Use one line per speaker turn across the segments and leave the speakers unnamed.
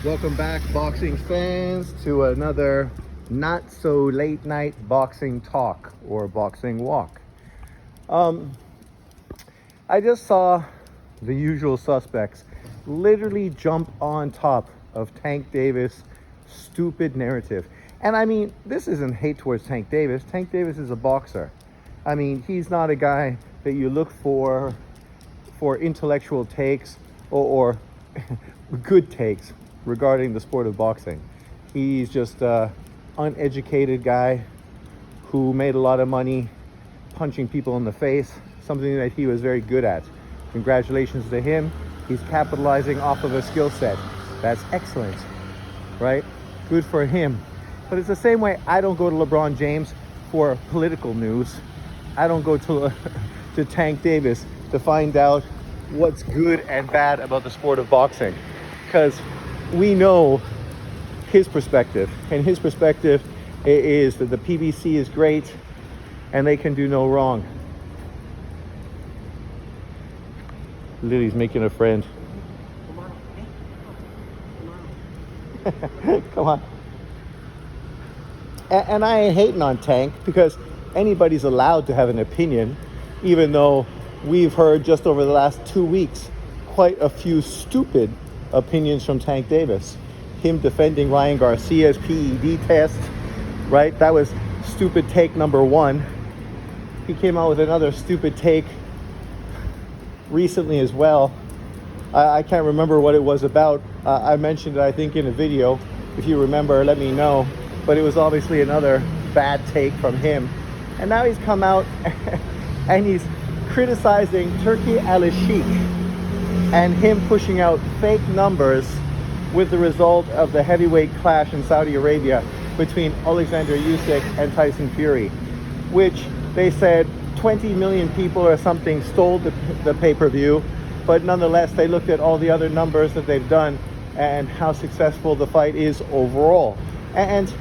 Welcome back, boxing fans, to another not so late night boxing talk or boxing walk. I just saw the usual suspects literally jump on top of Tank Davis' stupid narrative. And I mean, this isn't hate towards Tank Davis. Tank Davis is a boxer. I mean, he's not a guy that you look for intellectual takes or good takes regarding the sport of boxing. He's just an uneducated guy who made a lot of money punching people in the face, something that he was very good at. Congratulations to him. He's capitalizing off of a skill set. That's excellent, right? Good for him. But it's the same way I don't go to LeBron James for political news. I don't go to to Tank Davis to find out what's good and bad about the sport of boxing, because we know his perspective, and his perspective is that the PBC is great and they can do no wrong. Lily's making a friend. Come on. And I ain't hating on Tank, because anybody's allowed to have an opinion, even though we've heard just over the last 2 weeks quite a few stupid opinions from Tank Davis. Him defending Ryan Garcia's PED test, right? That was stupid take number one. He came out with another stupid take recently as well. I can't remember what it was about. I mentioned it, I think, in a video. If you remember, let me know. But it was obviously another bad take from him. And now he's come out and he's criticizing Turki Al-Sheikh and him pushing out fake numbers with the result of the heavyweight clash in Saudi Arabia between Alexander Usyk and Tyson Fury, which they said 20 million people or something stole the pay-per-view, but nonetheless they looked at all the other numbers that they've done and how successful the fight is overall. And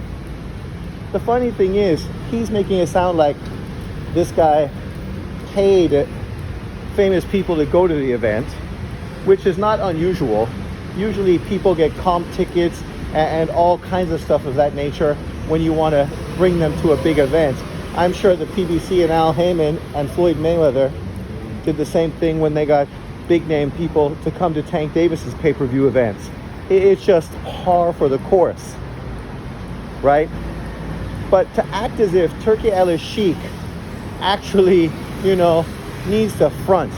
the funny thing is, he's making it sound like this guy paid famous people to go to the event, which is not unusual. Usually people get comp tickets and all kinds of stuff of that nature when you want to bring them to a big event. I'm sure the PBC and Al Heyman and Floyd Mayweather did the same thing when they got big name people to come to Tank Davis's pay-per-view events. It's just par for the course, right? But to act as if Turki Al-Sheikh actually, needs to front,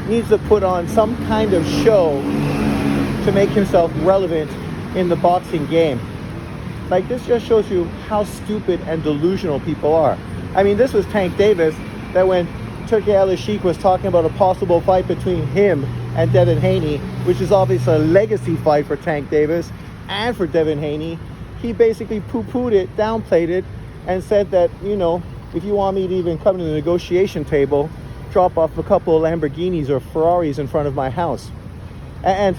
needs to put on some kind of show to make himself relevant in the boxing game. Like, this just shows you how stupid and delusional people are. I mean, this was Tank Davis that when Turki Al-Sheikh was talking about a possible fight between him and Devin Haney, which is obviously a legacy fight for Tank Davis and for Devin Haney, he basically poo-pooed it, downplayed it, and said that, if you want me to even come to the negotiation table, drop off a couple of Lamborghinis or Ferraris in front of my house. And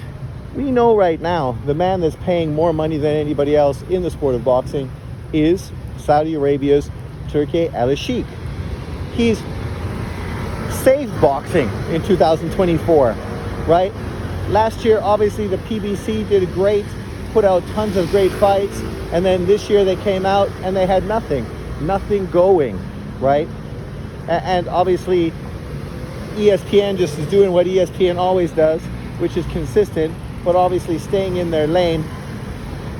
we know right now the man that's paying more money than anybody else in the sport of boxing is Saudi Arabia's Turki Al-Sheikh. He's saved boxing in 2024, right? Last year, obviously, the PBC did great, put out tons of great fights, and then this year they came out and they had nothing going, right? And obviously ESPN just is doing what ESPN always does, which is consistent, but obviously staying in their lane.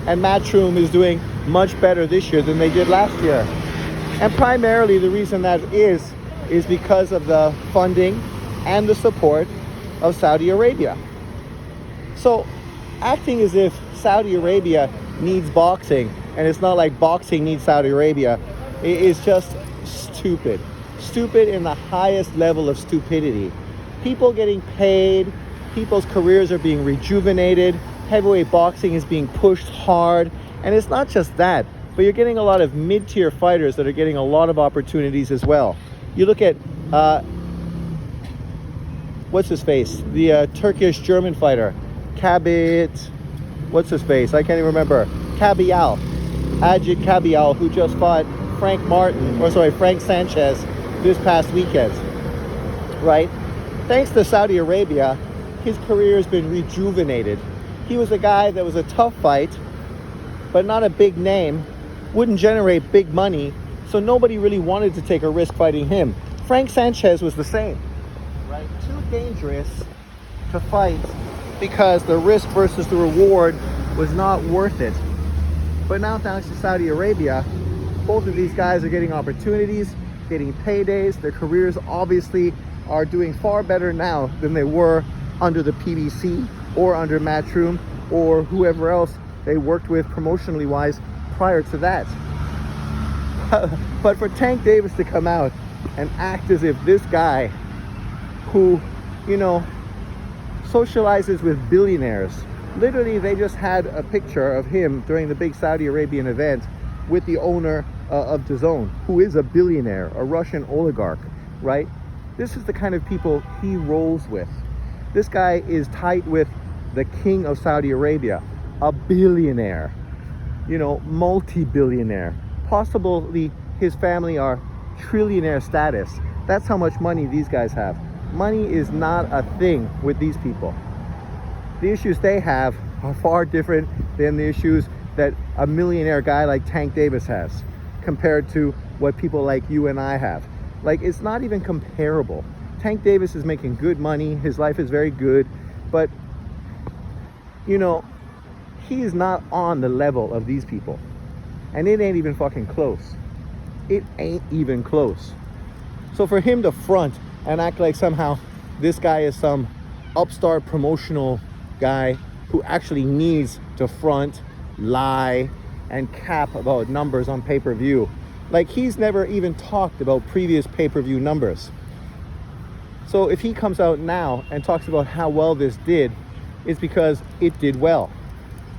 And Matchroom is doing much better this year than they did last year. And primarily the reason that is because of the funding and the support of Saudi Arabia. So acting as if Saudi Arabia needs boxing, and it's not like boxing needs Saudi Arabia, is just stupid. Stupid in the highest level of stupidity. People getting paid, people's careers are being rejuvenated, heavyweight boxing is being pushed hard, and it's not just that, but you're getting a lot of mid-tier fighters that are getting a lot of opportunities as well. You look at what's his face, the Turkish German fighter, what's his face, I can't even remember, Ajit Kabial, who just fought Frank Sanchez this past weekend, right? Thanks to Saudi Arabia, his career has been rejuvenated. He was a guy that was a tough fight, but not a big name, wouldn't generate big money, so nobody really wanted to take a risk fighting him. Frank Sanchez was the same, right? Too dangerous to fight because the risk versus the reward was not worth it. But now, thanks to Saudi Arabia, both of these guys are getting opportunities, getting paydays. Their careers obviously are doing far better now than they were under the PBC or under Matchroom or whoever else they worked with promotionally wise prior to that. But for Tank Davis to come out and act as if this guy who, you know, socializes with billionaires, literally they just had a picture of him during the big Saudi Arabian event with the owner of DAZN, who is a billionaire, a Russian oligarch, right? This is the kind of people he rolls with. This guy is tight with the king of Saudi Arabia, a billionaire, you know, multi-billionaire. Possibly his family are trillionaire status. That's how much money these guys have. Money is not a thing with these people. The issues they have are far different than the issues that a millionaire guy like Tank Davis has compared to what people like you and I have. Like, it's not even comparable. Tank Davis is making good money. His life is very good, but you know, he is not on the level of these people. And it ain't even fucking close. It ain't even close. So for him to front and act like somehow this guy is some upstart promotional guy who actually needs to front, lie, and cap about numbers on pay-per-view. Like, he's never even talked about previous pay-per-view numbers. So if he comes out now and talks about how well this did, it's because it did well.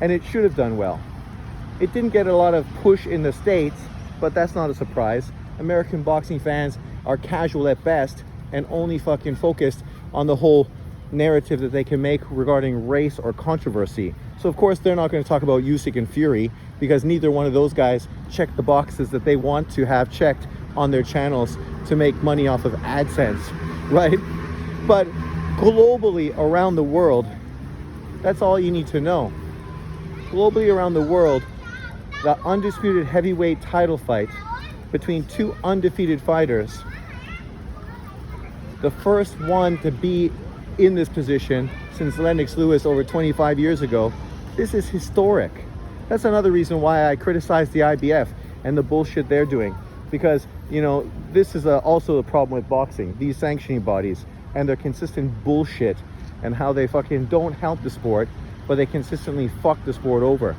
And it should have done well. It didn't get a lot of push in the States, but that's not a surprise. American boxing fans are casual at best and only fucking focused on the whole narrative that they can make regarding race or controversy. So of course they're not going to talk about Usyk and Fury, because neither one of those guys check the boxes that they want to have checked on their channels to make money off of AdSense, right? But globally around the world, that's all you need to know. Globally around the world, the undisputed heavyweight title fight between two undefeated fighters, the first one to be in this position since Lennox Lewis over 25 years ago. This is historic. That's another reason why I criticize the IBF and the bullshit they're doing, because, you know, this is also a problem with boxing, these sanctioning bodies and their consistent bullshit and how they fucking don't help the sport, but they consistently fuck the sport over.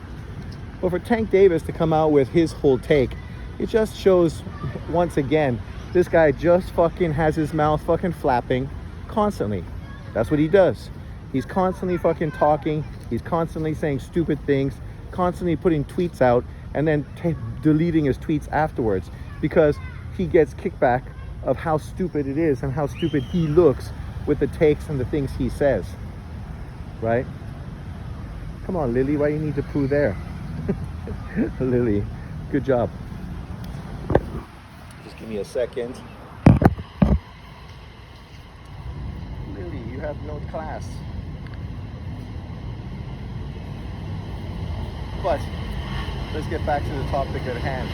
But for Tank Davis to come out with his whole take, it just shows once again, this guy just fucking has his mouth fucking flapping constantly. That's what he does. He's constantly fucking talking. He's constantly saying stupid things, constantly putting tweets out and then deleting his tweets afterwards, because he gets kickback of how stupid it is and how stupid he looks with the takes and the things he says, right? Come on, Lily, why you need to poo there? Lily, good job. Just give me a second. Lily, you have no class. But let's get back to the topic at hand.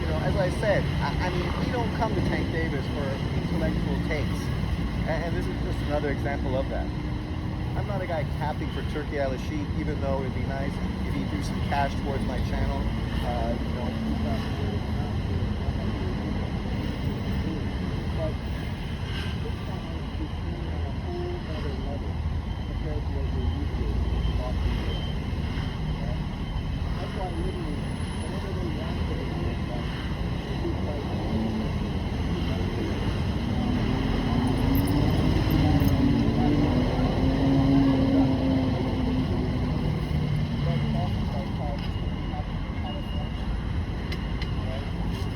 You know, as I said, I mean, we don't come to Tank Davis for intellectual takes. And this is just another example of that. I'm not a guy capping for Turki Al-Sheikh, even though it'd be nice if he threw some cash towards my channel. You know,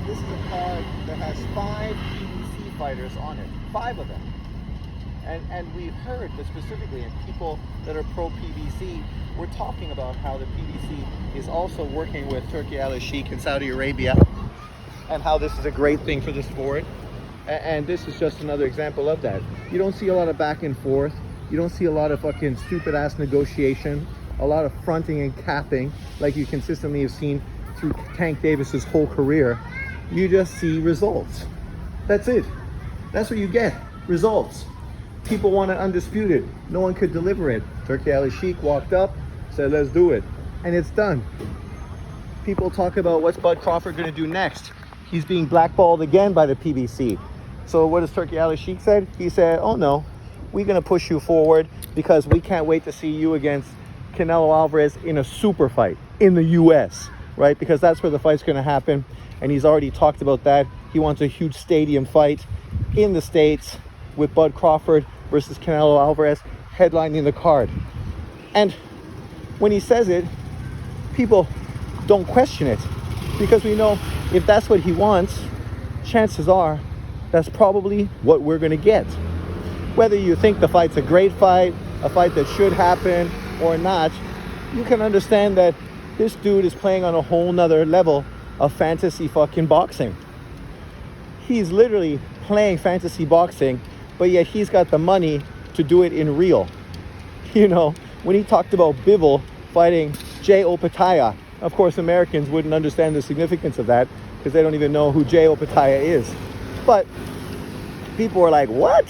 this is a card that has 5 PBC fighters on it, 5 of them. And we've heard that specifically, and people that are pro-PBC were talking about how the PBC is also working with Turki Al-Sheikh in Saudi Arabia, and how this is a great thing for the sport. And this is just another example of that. You don't see a lot of back and forth. You don't see a lot of fucking stupid ass negotiation. a lot of fronting and capping like you consistently have seen through Tank Davis's whole career. You just see results. That's it. That's what you get. Results. People want it undisputed. No one could deliver it. Turki Al Sheikh walked up, said, let's do it. And it's done. People talk about what's Bud Crawford going to do next. He's being blackballed again by the PBC. So what does Turki Al Sheikh said? He said, oh no, we're going to push you forward because we can't wait to see you against Canelo Alvarez in a super fight in the US, right? Because that's where the fight's going to happen. And he's already talked about that. He wants a huge stadium fight in the States with Bud Crawford versus Canelo Alvarez headlining the card. And when he says it, people don't question it, because we know if that's what he wants, chances are that's probably what we're going to get. Whether you think the fight's a great fight, a fight that should happen or not, you can understand that this dude is playing on a whole nother level of fantasy fucking boxing. He's literally playing fantasy boxing, but yet he's got the money to do it in real. You know, when he talked about Bivol fighting Jay Opataya, of course Americans wouldn't understand the significance of that because they don't even know who Jay Opataya is. But people were like, what?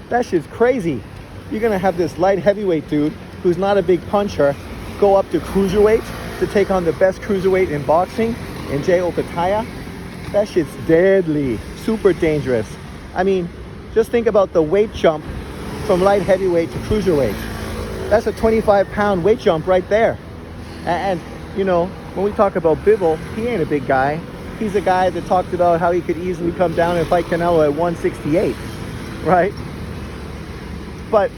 That shit's crazy. You're gonna have this light heavyweight dude who's not a big puncher go up to cruiserweight to take on the best cruiserweight in boxing, in Jay Opataya? That shit's deadly, super dangerous. I mean, just think about the weight jump from light heavyweight to cruiserweight. That's a 25-pound weight jump right there. And you know, when we talk about Bivol, he ain't a big guy. He's a guy that talked about how he could easily come down and fight Canelo at 168, right? But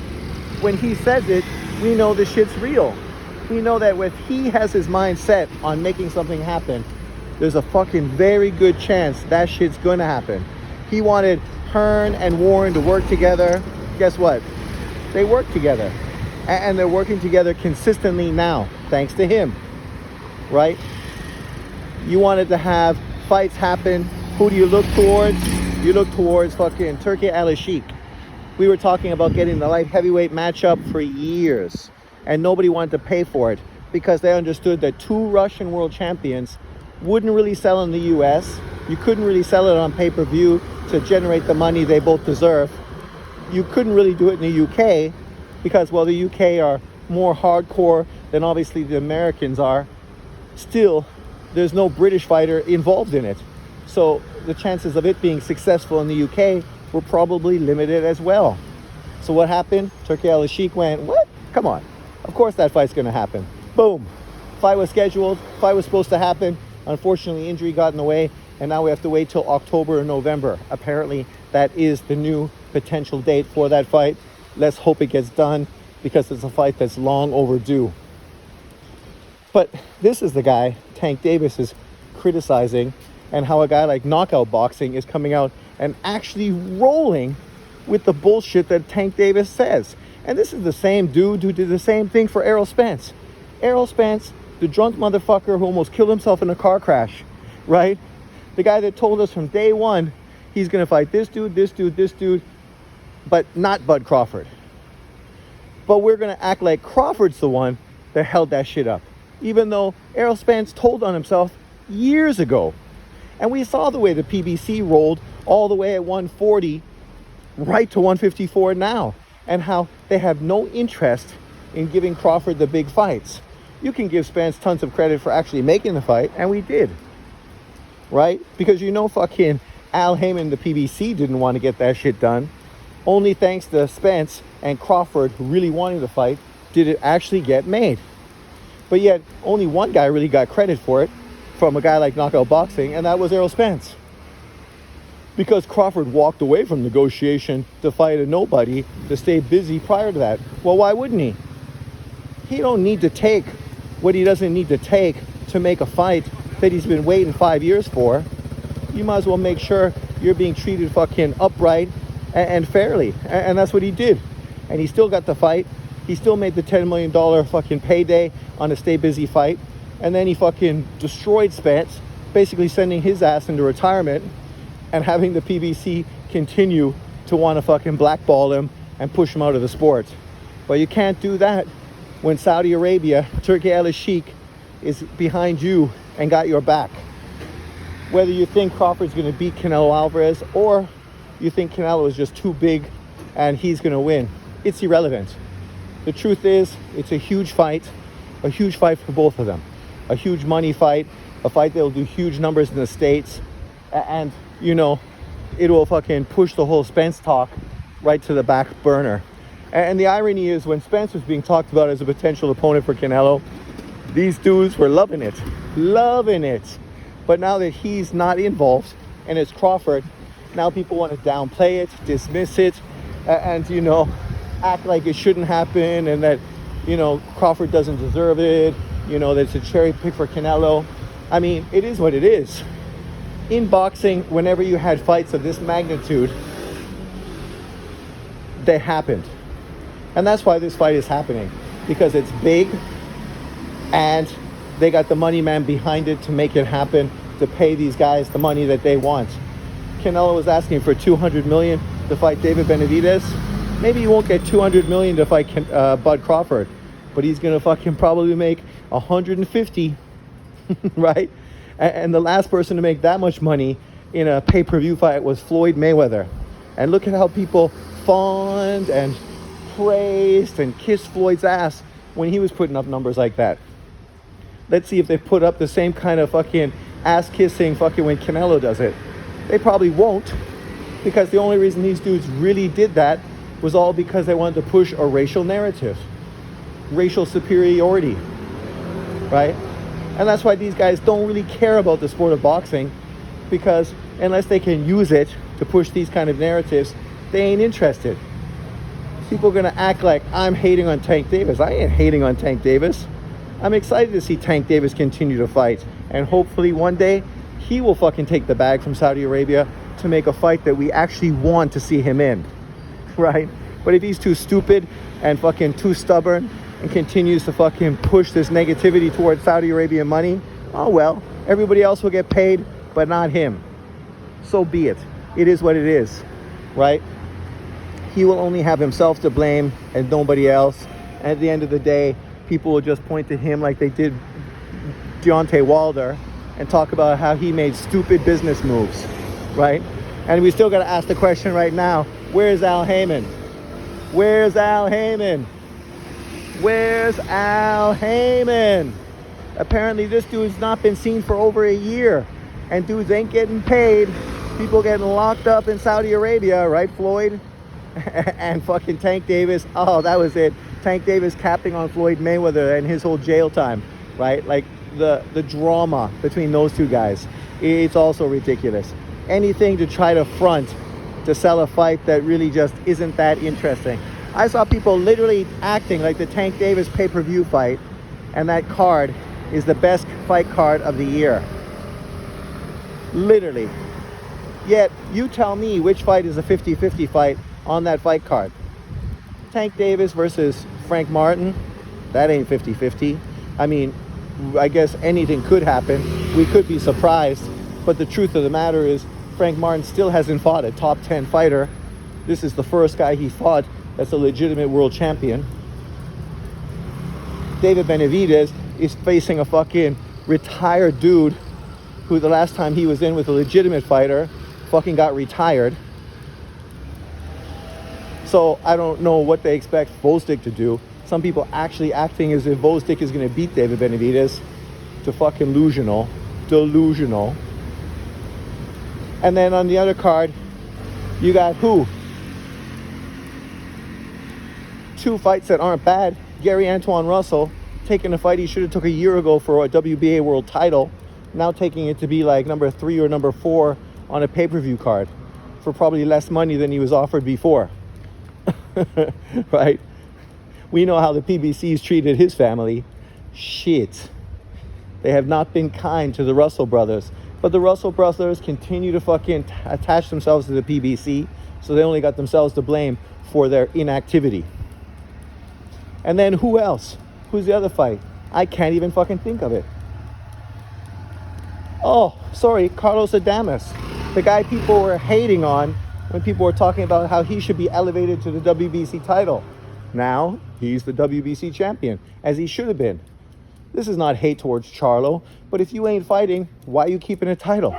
when he says it, we know the shit's real. We know that if he has his mind set on making something happen, there's a fucking very good chance that shit's gonna happen. He wanted Hearn and Warren to work together. Guess what? They work together. And they're working together consistently now, thanks to him, right? You wanted to have fights happen. Who do you look towards? You look towards fucking Turki Al Sheikh. We were talking about getting the light heavyweight matchup for years, and nobody wanted to pay for it because they understood that two Russian world champions wouldn't really sell in the US. You couldn't really sell it on pay-per-view to generate the money they both deserve. You couldn't really do it in the UK because, well, the UK are more hardcore than obviously the Americans are. Still, there's no British fighter involved in it. So the chances of it being successful in the UK were probably limited as well. So what happened? Turki Al Sheikh went, what? Come on. Of course that fight's going to happen. Boom. Fight was scheduled. Fight was supposed to happen. Unfortunately, injury got in the way, and now we have to wait till October or November. Apparently, that is the new potential date for that fight. Let's hope it gets done because it's a fight that's long overdue. But this is the guy Tank Davis is criticizing, and how a guy like Knockout Boxing is coming out and actually rolling with the bullshit that Tank Davis says. And this is the same dude who did the same thing for Errol Spence. Errol Spence, the drunk motherfucker who almost killed himself in a car crash, right? The guy that told us from day one he's going to fight this dude, this dude, this dude, but not Bud Crawford. But we're going to act like Crawford's the one that held that shit up, even though Errol Spence told on himself years ago. And we saw the way the PBC rolled all the way at 140 right to 154 now, and how they have no interest in giving Crawford the big fights. You can give Spence tons of credit for actually making the fight, and we did, right? Because you know fucking Al Heyman, the PBC, didn't want to get that shit done. Only thanks to Spence and Crawford really wanting the fight did it actually get made. But yet only one guy really got credit for it from a guy like Knockout Boxing, and that was Errol Spence. Because Crawford walked away from negotiation to fight a nobody to stay busy prior to that. Well, why wouldn't he? He don't need to take what he doesn't need to take to make a fight that he's been waiting 5 years for. You might as well make sure you're being treated fucking upright and fairly. And that's what he did. And he still got the fight. He still made the $10 million fucking payday on a stay busy fight. And then he fucking destroyed Spence, basically sending his ass into retirement and having the PBC continue to want to fucking blackball him and push him out of the sport. But you can't do that when Saudi Arabia, Turkey Al-Sheikh, is behind you and got your back. Whether you think Crawford's going to beat Canelo Alvarez or you think Canelo is just too big and he's going to win, it's irrelevant. The truth is, it's a huge fight for both of them. A huge money fight, a fight that will do huge numbers in the States, and, you know, it will fucking push the whole Spence talk right to the back burner. And the irony is, when Spence was being talked about as a potential opponent for Canelo, these dudes were loving it. But now that he's not involved and it's Crawford, now people want to downplay it, dismiss it, and, you know, act like it shouldn't happen and that, you know, Crawford doesn't deserve it, you know, that it's a cherry pick for Canelo. I mean, it is what it is. In boxing, whenever you had fights of this magnitude, they happened. And that's why this fight is happening, because it's big and they got the money man behind it to make it happen, to pay these guys the money that they want. Canelo was asking for $200 million to fight David Benavidez. Maybe he won't get $200 million to fight Bud Crawford, but he's gonna fucking probably make 150, right? And the last person to make that much money in a pay-per-view fight was Floyd Mayweather. And look at how people fawned and praised and kissed Floyd's ass when he was putting up numbers like that. Let's see if they put up the same kind of fucking ass-kissing fucking when Canelo does it. They probably won't, because the only reason these dudes really did that was all because they wanted to push a racial narrative, racial superiority, right? And that's why these guys don't really care about the sport of boxing, because unless they can use it to push these kind of narratives, they ain't interested. People are gonna act like I'm hating on Tank Davis. I ain't hating on Tank Davis. I'm excited to see Tank Davis continue to fight, and hopefully one day he will fucking take the bag from Saudi Arabia to make a fight that we actually want to see him in, right? But if he's too stupid and fucking too stubborn and continues to fucking push this negativity towards Saudi Arabian money, oh well, everybody else will get paid, but not him. So be it. It is what it is, right? He will only have himself to blame and nobody else. And at the end of the day, people will just point to him like they did Deontay Wilder and talk about how he made stupid business moves, right? And we still got to ask the question right now, where's Al Heyman? Where's Al Heyman? Where's Al Heyman? Apparently this dude's not been seen for over a year, and dudes ain't getting paid. People getting locked up in Saudi Arabia, right, Floyd? And fucking Tank Davis, oh, that was it. Tank Davis capping on Floyd Mayweather and his whole jail time, right? Like the drama between those two guys, it's also ridiculous. Anything to try to front to sell a fight that really just isn't that interesting. I saw people literally acting like the Tank Davis pay-per-view fight, and that card is the best fight card of the year. Literally. Yet, you tell me which fight is a 50-50 fight on that fight card. Tank Davis versus Frank Martin, that ain't 50-50. I mean, I guess anything could happen. We could be surprised. But the truth of the matter is, Frank Martin still hasn't fought a top 10 fighter. This is the first guy he fought that's a legitimate world champion. David Benavidez is facing a fucking retired dude who the last time he was in with a legitimate fighter fucking got retired. So I don't know what they expect Vostik to do. Some people actually acting as if Vostik is going to beat David Benavidez. To fucking delusional. And then on the other card, you got who? Two fights that aren't bad. Gary Antoine Russell taking a fight he should have took a year ago for a WBA world title, now taking it to be like number 3 or number 4 on a pay-per-view card for probably less money than he was offered before. Right? We know how the PBC's treated his family. Shit. They have not been kind to the Russell brothers. But the Russell brothers continue to fucking attach themselves to the PBC, so they only got themselves to blame for their inactivity. And then who else? Who's the other fight? I can't even fucking think of it. Oh, sorry, Carlos Adames. The guy people were hating on when people were talking about how he should be elevated to the WBC title. Now he's the WBC champion, as he should have been. This is not hate towards Charlo, but if you ain't fighting, why are you keeping a title?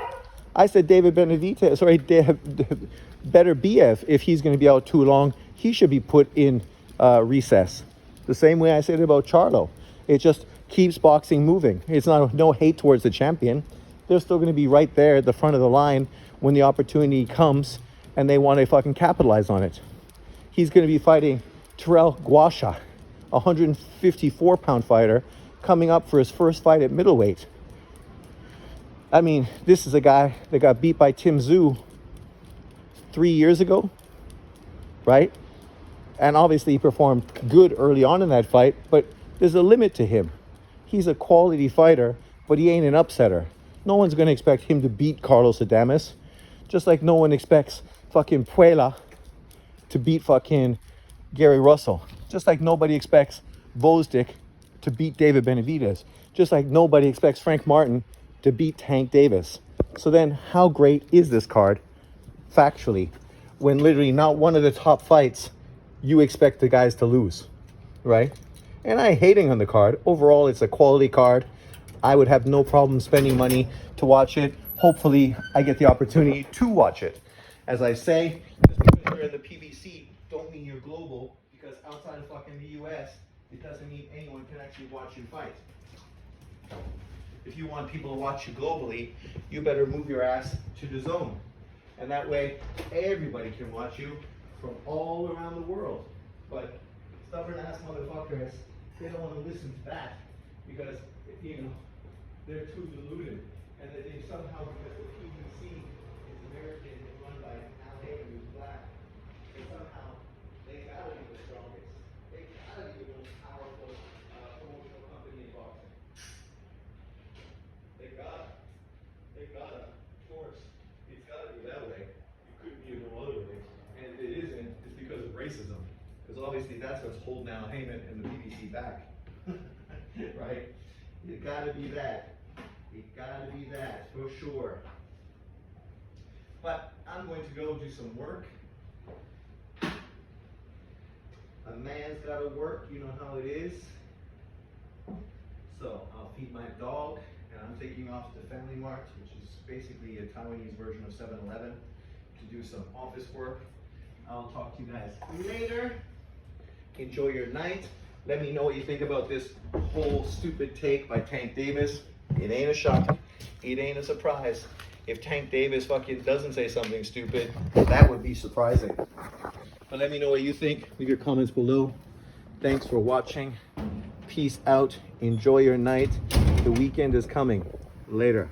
I said David Benavidez, sorry, better BF, if he's going to be out too long, he should be put in recess. The same way I said about Charlo. It just keeps boxing moving. It's not no hate towards the champion. They're still going to be right there at the front of the line when the opportunity comes and they want to fucking capitalize on it. He's going to be fighting Terrell Guasha, a 154-pound fighter, coming up for his first fight at middleweight. I mean, this is a guy that got beat by Tim Tszyu 3 years ago, right? And obviously he performed good early on in that fight, but there's a limit to him. He's a quality fighter, but he ain't an upsetter. No one's going to expect him to beat Carlos Adames, just like no one expects fucking Puella to beat fucking Gary Russell. Just like nobody expects Vosdick to beat David Benavidez. Just like nobody expects Frank Martin to beat Tank Davis. So then how great is this card, factually, when literally not one of the top fights you expect the guys to lose, right? And I ain't hating on the card. Overall, it's a quality card. I would have no problem spending money to watch it. Hopefully, I get the opportunity to watch it. As I say, just because you're in the PBC don't mean you're global, because outside of fucking the US, it doesn't mean anyone can actually watch you fight. If you want people to watch you globally, you better move your ass to the zone. And that way, everybody can watch you from all around the world. But stubborn ass motherfuckers, they don't want to listen to that because, you know, they're too deluded. And that they somehow, because the PBC is American and run by Al Hager, who's black, they somehow, they gotta be the strongest. They gotta be the most powerful promotional company in boxing. They gotta, of course. It's gotta be that way. It couldn't be no other way. And if it isn't, it's because of racism. Because obviously that's what's holding Al Heyman and the BBC back. Right? It gotta be that. It gotta be that, for sure. But I'm going to go do some work. A man's gotta work, you know how it is. So I'll feed my dog, and I'm taking off to Family Mart, which is basically a Taiwanese version of 7-Eleven, to do some office work. I'll talk to you guys later. Enjoy your night. Let me know what you think about this whole stupid take by Tank Davis. It ain't a shock. It ain't a surprise. If Tank Davis fucking doesn't say something stupid, that would be surprising. But let me know what you think. Leave your comments below. Thanks for watching. Peace out. Enjoy your night. The weekend is coming. Later.